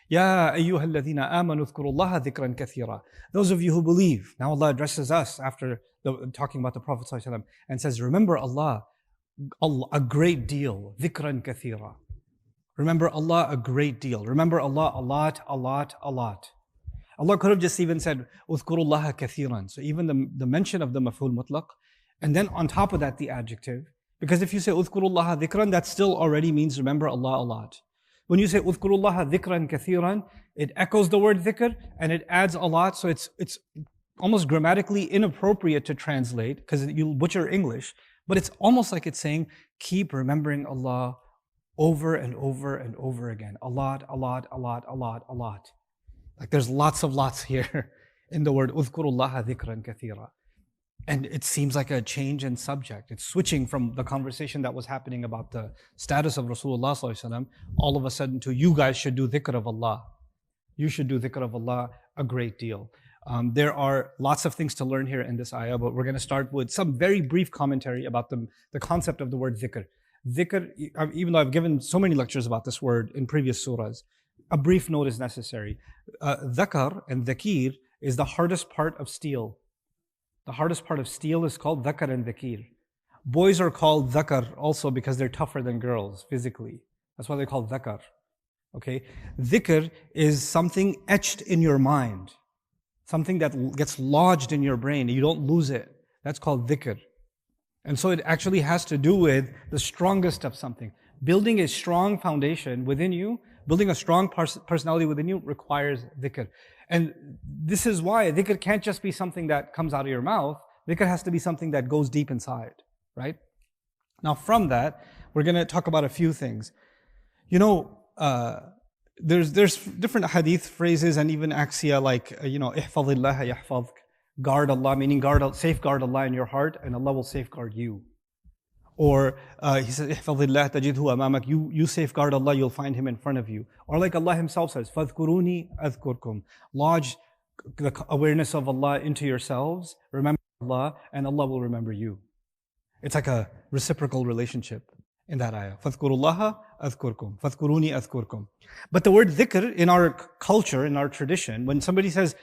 Ya ayyuhalladhina amanu dhkurullaha dhikran kathira. Those of you who believe. Now Allah addresses us after talking about the Prophet ﷺ and says, remember Allah a great deal. Dhikran kathira. Remember Allah a great deal. Remember Allah a lot, a lot, a lot. Allah could have just even said, Udhkurullaha kathiran. So even the mention of the maf'ul mutlaq, and then on top of that the adjective. Because if you say Udhkurullaha dhikran, that still already means remember Allah a lot. When you say Udhkurullaha dhikran kathiran, it echoes the word dhikr and it adds a lot. So it's almost grammatically inappropriate to translate because you'll butcher English. But it's almost like it's saying, keep remembering Allah over and over and over again. A lot, a lot, a lot, a lot, a lot. Like there's lots of lots here in the word Udhkurullaha dhikran kathira. And it seems like a change in subject. It's switching from the conversation that was happening about the status of Rasulullah sallallahu alaihi wasallam, all of a sudden to you guys should do dhikr of Allah. You should do dhikr of Allah a great deal. There are lots of things to learn here in this ayah, but we're going to start with some very brief commentary about the concept of the word dhikr. Dhikr, even though I've given so many lectures about this word in previous surahs, a brief note is necessary. Dhakar and dhakir is the hardest part of steel. The hardest part of steel is called dhakar and dhakir. Boys are called dhakar also because they're tougher than girls physically. That's why they're called dhakar. Okay? Dhikr is something etched in your mind. Something that gets lodged in your brain. You don't lose it. That's called dhikr. And so it actually has to do with the strongest of something. Building a strong foundation within you, building a strong personality within you requires dhikr. And this is why dhikr can't just be something that comes out of your mouth. Dhikr has to be something that goes deep inside, right? Now from that, we're going to talk about a few things. You know, there's different hadith phrases and even axia like, ihfadhillaha yahfadhk. Guard Allah, meaning safeguard Allah in your heart, and Allah will safeguard you. Or he says, "Ihfadhillah tajidhu amamak." You safeguard Allah, you'll find Him in front of you. Or like Allah Himself says, "Fadhkuruni adhkurkum." Lodge the awareness of Allah into yourselves. Remember Allah, and Allah will remember you. It's like a reciprocal relationship in that ayah. "Fadhkurullaha adhkurkum." "Fadhkuruni adhkurkum." But the word dhikr in our culture, in our tradition, when somebody says,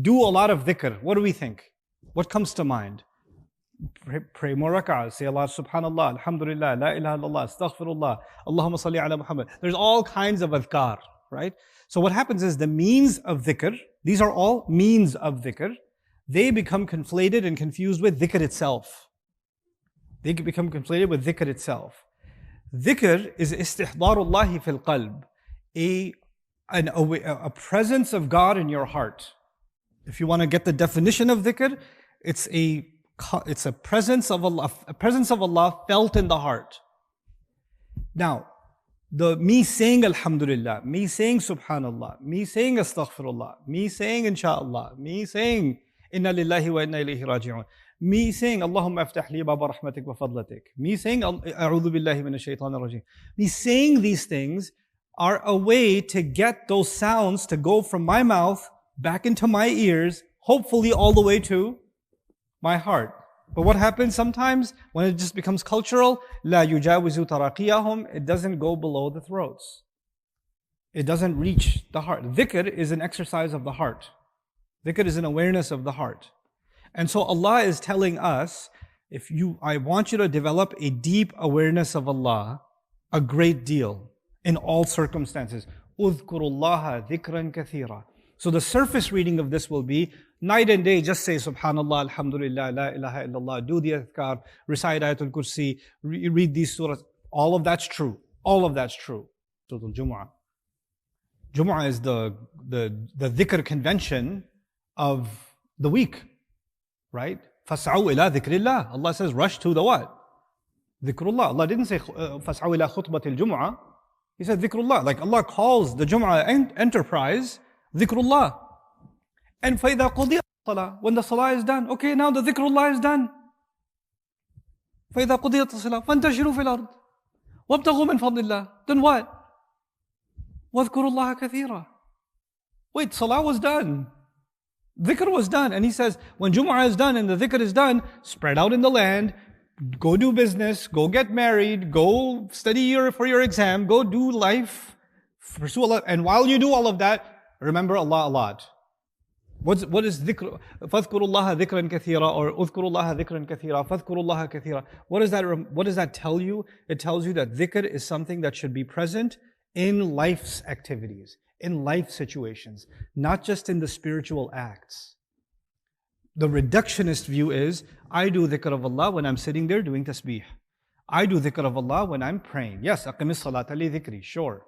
do a lot of dhikr, what do we think? What comes to mind? Pray more rak'ahs, say Allah subhanallah, alhamdulillah, la ilaha illallah, astaghfirullah, Allahumma salli ala Muhammad. There's all kinds of adhkar, right? So what happens is the means of dhikr, these are all means of dhikr, they become conflated and confused with dhikr itself. They become conflated with dhikr itself. Dhikr is istihdarullahi fil qalb, a presence of God in your heart. If you want to get the definition of dhikr, it's a presence of Allah felt in the heart. Now, me saying Alhamdulillah, me saying Subhanallah, me saying Astaghfirullah, me saying Insha'Allah, me saying Inna lillahi wa inna ilayhi raji'un, me saying Allahumma aftah li baba rahmatik wa fadlatik, me saying A'udhu billahi minash shaitanir rajim. Me saying these things are a way to get those sounds to go from my mouth back into my ears, hopefully all the way to my heart. But what happens sometimes when it just becomes cultural? لا يجاوز تراقيهم. It doesn't go below the throats. It doesn't reach the heart. Dhikr is an exercise of the heart. Dhikr is an awareness of the heart. And so Allah is telling us, I want you to develop a deep awareness of Allah, a great deal, in all circumstances. اذكروا dhikran kathira. So the surface reading of this will be, night and day, just say Subhanallah, Alhamdulillah, La ilaha illallah, do the adhkar, recite Ayatul Kursi, read these surahs. All of that's true. All of that's true. So the Jumu'ah. Jumu'ah is the dhikr convention of the week, right? فَاسْعَوْا إِلَىٰ ذِكْرِ اللَّهِ. Allah says, rush to the what? Dhikrullah. Allah didn't say فَاسْعَوْا إِلَىٰ خُطْبَةِ الْجُمُعَةِ. He said dhikrullah. Like Allah calls the Jumu'ah enterprise dhikrullah. And فَإِذَا قُضِيَتِ الصَّلَاةِ. When the salah is done, okay, now the dhikrullah is done. فَإِذَا قُضِيَتِ الصَّلَاةِ فَانْتَشِرُوا فِي الْأَرْضِ وَابْتَغُوا مِنْ فَضْلِ اللَّهِ. Then what? وَاذْكُرُوا اللَّهَ كَثِيرًا. Wait, salah was done. Dhikr was done. And he says, when Jumu'ah is done and the dhikr is done, spread out in the land, go do business, go get married, go study for your exam, go do life, Pursue Allah. And while you do all of that, remember Allah a lot. What is dhikr? فَاذْكُرُوا اللَّهَ ذِكْرًا كَثِيرًا, or اذْكُرُوا اللَّهَ ذِكْرًا كَثِيرًا, فَاذْكُرُوا اللَّهَ كَثِيرًا. What does that tell you? It tells you that dhikr is something that should be present in life's activities, in life situations, not just in the spiritual acts. The reductionist view is, I do dhikr of Allah when I'm sitting there doing tasbih. I do dhikr of Allah when I'm praying. Yes, أَقِمِ الصَّلَاةَ لِذِكْرِ, sure.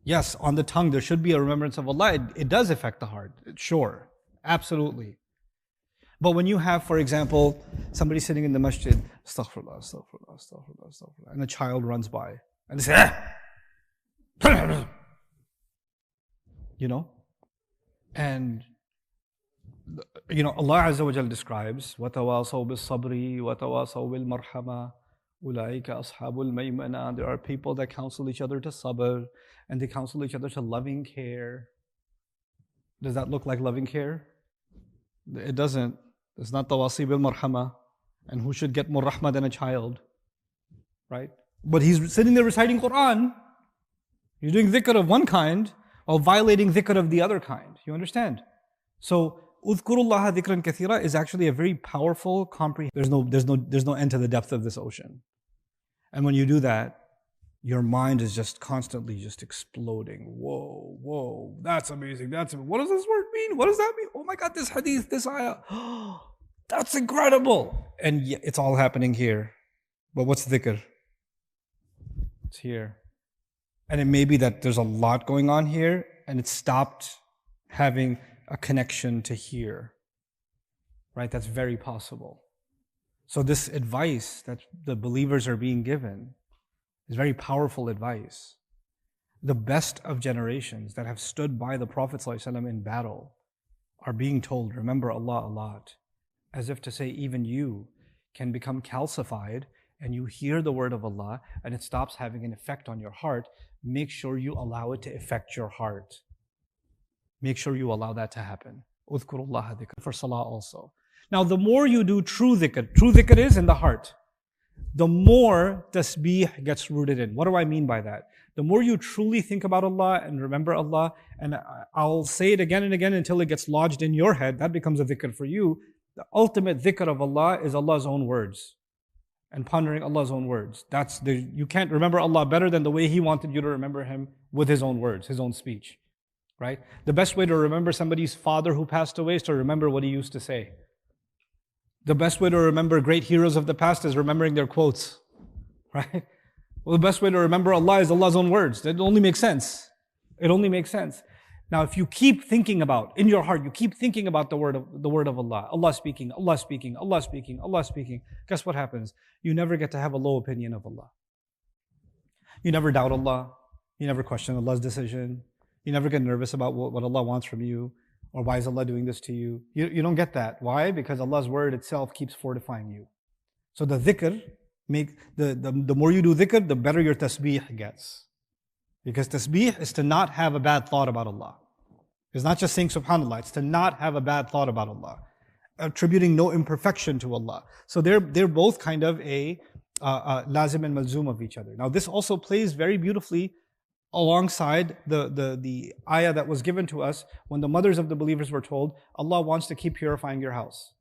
Yes, on the tongue there should be a remembrance of Allah. It does affect the heart, sure, absolutely. But when you have, for example, somebody sitting in the masjid, astaghfirullah, astaghfirullah, astaghfirullah, astaghfirullah, and a child runs by, and they say, and Allah Azza wa Jal describes, وَتَوَاصَوْا بِالصَّبْرِ وَتَوَاصَوْا بِالْمَرْحَمَةِ أُولَٰئِكَ أَصْحَابُ الْمَيْمَنَةِ. There are people that counsel each other to sabr, and they counsel each other to loving care. Does that look like loving care? It doesn't. It's not tawasi bil marhama. And who should get more rahmah than a child? Right? But he's sitting there reciting Quran. He's doing dhikr of one kind, while violating dhikr of the other kind. You understand? So, Udhkurullaha dhikran kathira is actually a very powerful, comprehensive. There's no end to the depth of this ocean. And when you do that, your mind is just constantly just exploding. Whoa, that's amazing. What does this word mean? What does that mean? Oh my God, this hadith, this ayah. That's incredible. And it's all happening here. But what's dhikr? It's here. And it may be that there's a lot going on here, and it stopped having a connection to here. Right? That's very possible. So this advice that the believers are being given is very powerful advice. The best of generations that have stood by the Prophet ﷺ in battle are being told, remember Allah a lot, as if to say even you can become calcified and you hear the word of Allah and it stops having an effect on your heart. Make sure you allow it to affect your heart. Make sure you allow that to happen. Udhkurullaha dhikr, for salah also. Now the more you do true dhikr is in the heart, the more tasbih gets rooted in. What do I mean by that? The more you truly think about Allah and remember Allah, and I'll say it again and again until it gets lodged in your head, that becomes a dhikr for you. The ultimate dhikr of Allah is Allah's own words and pondering Allah's own words. You can't remember Allah better than the way He wanted you to remember Him, with His own words, His own speech. Right? The best way to remember somebody's father who passed away is to remember what he used to say. The best way to remember great heroes of the past is remembering their quotes. Right? Well, the best way to remember Allah is Allah's own words. It only makes sense. It only makes sense. Now, if you keep thinking about, in your heart, you keep thinking about the word of Allah, Allah speaking, Allah speaking, Allah speaking, Allah speaking, guess what happens? You never get to have a low opinion of Allah. You never doubt Allah. You never question Allah's decision. You never get nervous about what Allah wants from you, or why is Allah doing this to you. You don't get that. Why? Because Allah's word itself keeps fortifying you. So the dhikr, the more you do dhikr, the better your tasbih gets. Because tasbih is to not have a bad thought about Allah. It's not just saying subhanallah, it's to not have a bad thought about Allah, attributing no imperfection to Allah. So they're both kind of a lazim and malzoom of each other. Now this also plays very beautifully alongside the ayah that was given to us when the mothers of the believers were told, Allah wants to keep purifying your house.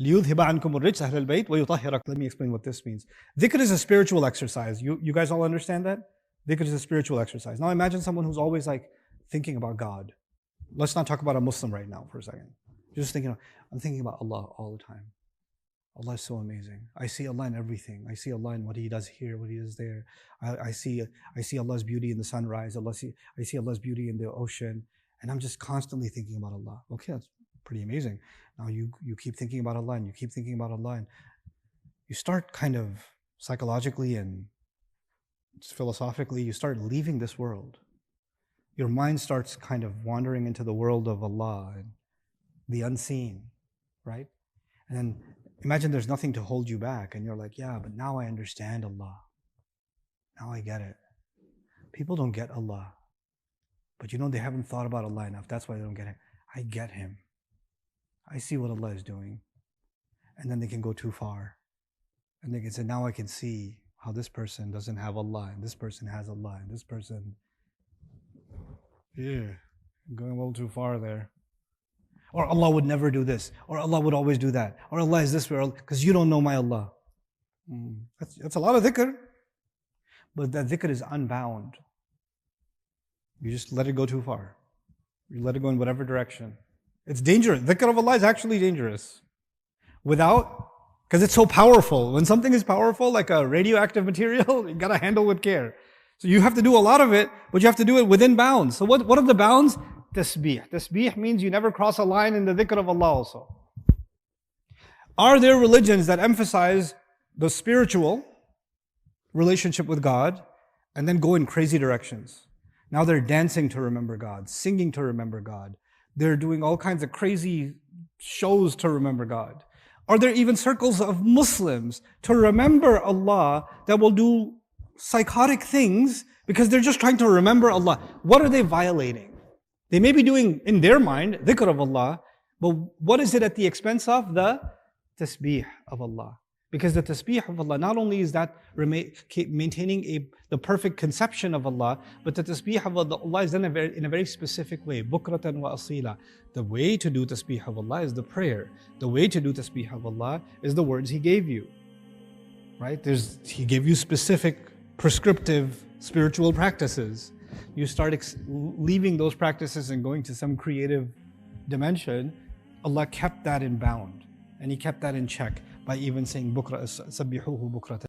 لِيُذْهِبَ عَنْكُمُ الرِّجْسَ أَهْلَ الْبَيْتِ وَيُطَهِّرَكُمْ. Let me explain what this means. Dhikr is a spiritual exercise. You guys all understand that? Dhikr is a spiritual exercise. Now imagine someone who's always thinking about God. Let's not talk about a Muslim right now for a second. Just I'm thinking about Allah all the time. Allah is so amazing. I see Allah in everything. I see Allah in what He does here, what He does there. I see Allah's beauty in the sunrise. I see Allah's beauty in the ocean. And I'm just constantly thinking about Allah. Okay, that's pretty amazing. Now you keep thinking about Allah and you keep thinking about Allah, and you start kind of psychologically and philosophically, you start leaving this world. Your mind starts kind of wandering into the world of Allah and the unseen, right? And then imagine there's nothing to hold you back, and you're like, yeah, but now I understand Allah. Now I get it. People don't get Allah. But they haven't thought about Allah enough. That's why they don't get it. I get Him. I see what Allah is doing. And then they can go too far. And they can say, now I can see how this person doesn't have Allah, and this person has Allah, and this person. Yeah, going a little too far there. Or Allah would never do this, or Allah would always do that, or Allah is this way, because you don't know my Allah. That's a lot of dhikr, but that dhikr is unbound. You just let it go too far. You let it go in whatever direction. It's dangerous. Dhikr of Allah is actually dangerous. Because it's so powerful. When something is powerful, like a radioactive material, you gotta handle with care. So you have to do a lot of it, but you have to do it within bounds. So what are the bounds? Tasbih. Tasbih means you never cross a line in the dhikr of Allah also. Are there religions that emphasize the spiritual relationship with God and then go in crazy directions? Now they're dancing to remember God, singing to remember God. They're doing all kinds of crazy shows to remember God. Are there even circles of Muslims to remember Allah that will do psychotic things because they're just trying to remember Allah? What are they violating? They may be doing, in their mind, dhikr of Allah, but what is it at the expense of? The tasbih of Allah. Because the tasbih of Allah, not only is that maintaining the perfect conception of Allah, but the tasbih of Allah is done in a very specific way. Bukratan wa asila. The way to do tasbih of Allah is the prayer. The way to do tasbih of Allah is the words He gave you. Right? He gave you specific, prescriptive, spiritual practices. You start leaving those practices and going to some creative dimension. Allah kept that in bound. And He kept that in check by even saying, Sabbihuhu bukratan.